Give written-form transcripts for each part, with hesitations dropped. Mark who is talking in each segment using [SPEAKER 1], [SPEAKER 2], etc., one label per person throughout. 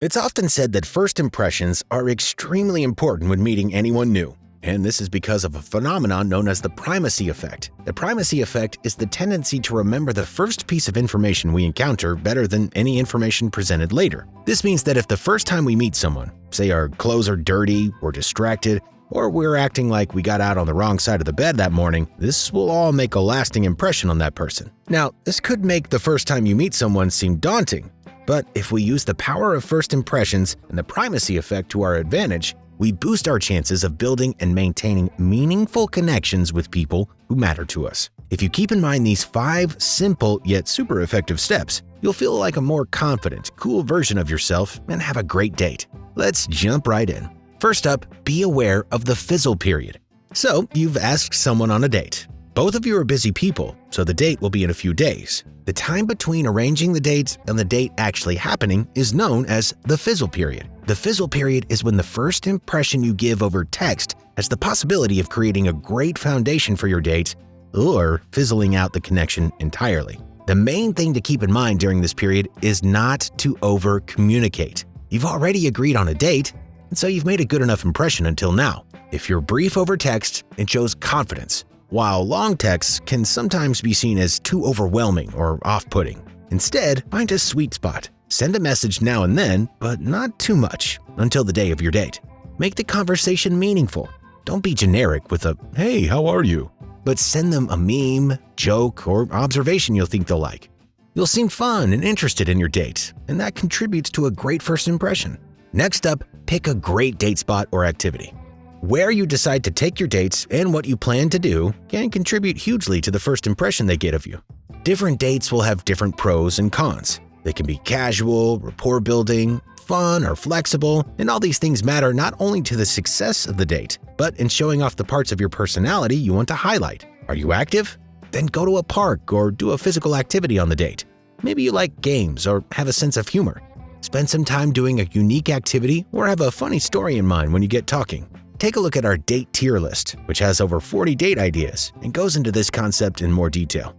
[SPEAKER 1] It's often said that first impressions are extremely important when meeting anyone new, and this is because of a phenomenon known as the primacy effect. The primacy effect is the tendency to remember the first piece of information we encounter better than any information presented later. This means that if the first time we meet someone, say our clothes are dirty or distracted, or we're acting like we got out on the wrong side of the bed that morning, this will all make a lasting impression on that person. Now, this could make the first time you meet someone seem daunting, but if we use the power of first impressions and the primacy effect to our advantage, we boost our chances of building and maintaining meaningful connections with people who matter to us. If you keep in mind these 5 simple yet super effective steps, you'll feel like a more confident, cool version of yourself and have a great date. Let's jump right in. First up, be aware of the fizzle period. So, you've asked someone on a date. Both of you are busy people, so the date will be in a few days. The time between arranging the date and the date actually happening is known as the fizzle period. The fizzle period is when the first impression you give over text has the possibility of creating a great foundation for your date or fizzling out the connection entirely. The main thing to keep in mind during this period is not to over-communicate. You've already agreed on a date, and so you've made a good enough impression until now. If you're brief over text, it shows confidence, while long texts can sometimes be seen as too overwhelming or off-putting. Instead, find a sweet spot. Send a message now and then, but not too much, until the day of your date. Make the conversation meaningful. Don't be generic with a, "Hey, how are you?" But send them a meme, joke, or observation you'll think they'll like. You'll seem fun and interested in your date, and that contributes to a great first impression. Next up, pick a great date spot or activity. Where you decide to take your dates and what you plan to do can contribute hugely to the first impression they get of you. Different dates will have different pros and cons. They can be casual, rapport building, fun, or flexible, and all these things matter not only to the success of the date, but in showing off the parts of your personality you want to highlight. Are you active? Then go to a park or do a physical activity on the date. Maybe you like games or have a sense of humor. Spend some time doing a unique activity or have a funny story in mind when you get talking. Take a look at our date tier list, which has over 40 date ideas and goes into this concept in more detail.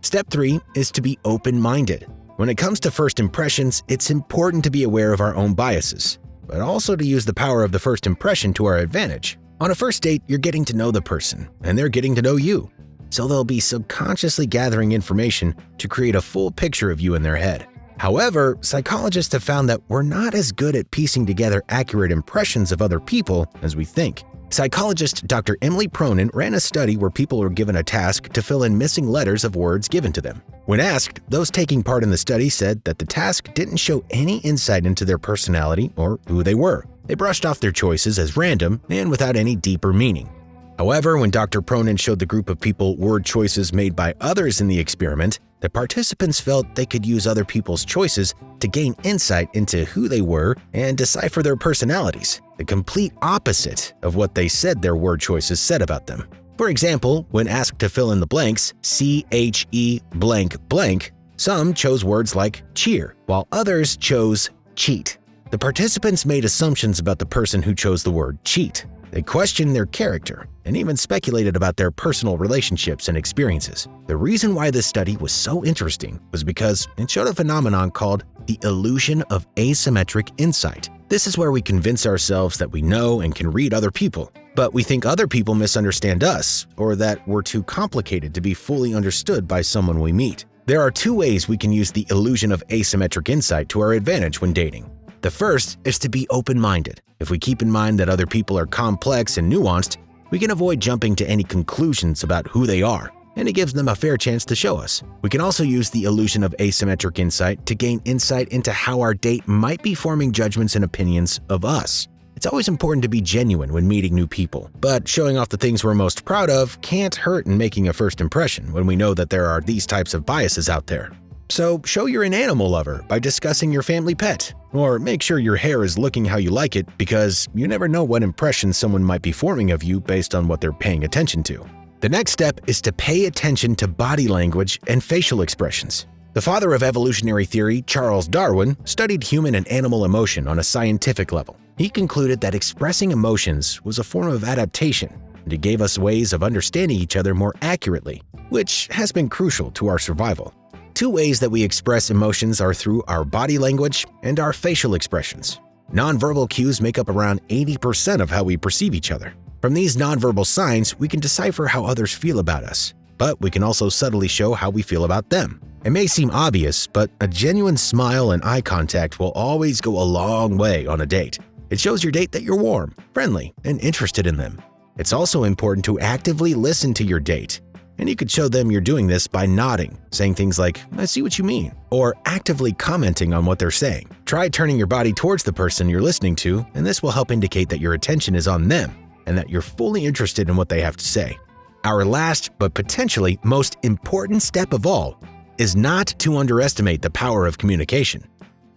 [SPEAKER 1] Step 3 is to be open-minded. When it comes to first impressions, it's important to be aware of our own biases, but also to use the power of the first impression to our advantage. On a first date, you're getting to know the person, and they're getting to know you, so they'll be subconsciously gathering information to create a full picture of you in their head. However, psychologists have found that we're not as good at piecing together accurate impressions of other people as we think. Psychologist Dr. Emily Pronin ran a study where people were given a task to fill in missing letters of words given to them. When asked, those taking part in the study said that the task didn't show any insight into their personality or who they were. They brushed off their choices as random and without any deeper meaning. However, when Dr. Pronin showed the group of people word choices made by others in the experiment, the participants felt they could use other people's choices to gain insight into who they were and decipher their personalities, the complete opposite of what they said their word choices said about them. For example, when asked to fill in the blanks, CHE blank blank, some chose words like cheer, while others chose cheat. The participants made assumptions about the person who chose the word cheat. They questioned their character and even speculated about their personal relationships and experiences. The reason why this study was so interesting was because it showed a phenomenon called the illusion of asymmetric insight. This is where we convince ourselves that we know and can read other people, but we think other people misunderstand us or that we're too complicated to be fully understood by someone we meet. There are 2 ways we can use the illusion of asymmetric insight to our advantage when dating. The first is to be open-minded. If we keep in mind that other people are complex and nuanced, we can avoid jumping to any conclusions about who they are, and it gives them a fair chance to show us. We can also use the illusion of asymmetric insight to gain insight into how our date might be forming judgments and opinions of us. It's always important to be genuine when meeting new people, but showing off the things we're most proud of can't hurt in making a first impression when we know that there are these types of biases out there. So show you're an animal lover by discussing your family pet, or make sure your hair is looking how you like it because you never know what impression someone might be forming of you based on what they're paying attention to. The next step is to pay attention to body language and facial expressions. The father of evolutionary theory, Charles Darwin, studied human and animal emotion on a scientific level. He concluded that expressing emotions was a form of adaptation, and it gave us ways of understanding each other more accurately, which has been crucial to our survival. Two ways that we express emotions are through our body language and our facial expressions. Nonverbal cues make up around 80% of how we perceive each other. From these nonverbal signs, we can decipher how others feel about us, but we can also subtly show how we feel about them. It may seem obvious, but a genuine smile and eye contact will always go a long way on a date. It shows your date that you're warm, friendly, and interested in them. It's also important to actively listen to your date. And you could show them you're doing this by nodding, saying things like, "I see what you mean," or actively commenting on what they're saying. Try turning your body towards the person you're listening to, and this will help indicate that your attention is on them and that you're fully interested in what they have to say. Our last, but potentially most important step of all, is not to underestimate the power of communication.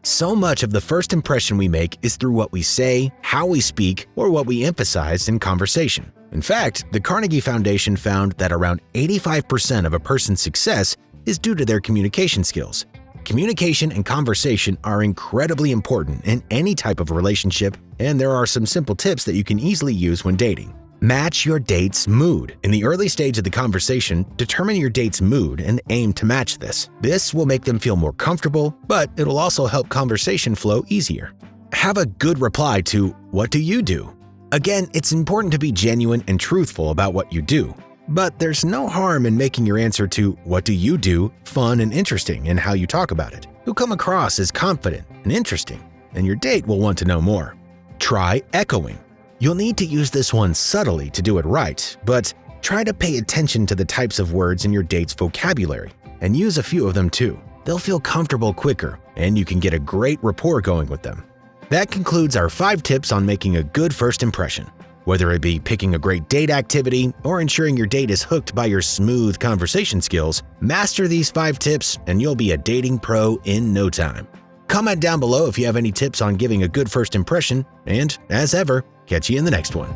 [SPEAKER 1] So much of the first impression we make is through what we say, how we speak, or what we emphasize in conversation. In fact, the Carnegie Foundation found that around 85% of a person's success is due to their communication skills. Communication and conversation are incredibly important in any type of relationship, and there are some simple tips that you can easily use when dating. Match your date's mood. In the early stage of the conversation, determine your date's mood and aim to match this. This will make them feel more comfortable, but it'll also help conversation flow easier. Have a good reply to, "What do you do?" Again, it's important to be genuine and truthful about what you do, but there's no harm in making your answer to "What do you do?" fun and interesting in how you talk about it. You'll come across as confident and interesting, and your date will want to know more. Try echoing. You'll need to use this one subtly to do it right, but try to pay attention to the types of words in your date's vocabulary and use a few of them too. They'll feel comfortable quicker, and you can get a great rapport going with them. That concludes our 5 tips on making a good first impression. Whether it be picking a great date activity or ensuring your date is hooked by your smooth conversation skills, master these 5 tips and you'll be a dating pro in no time. Comment down below if you have any tips on giving a good first impression, and as ever, catch you in the next one.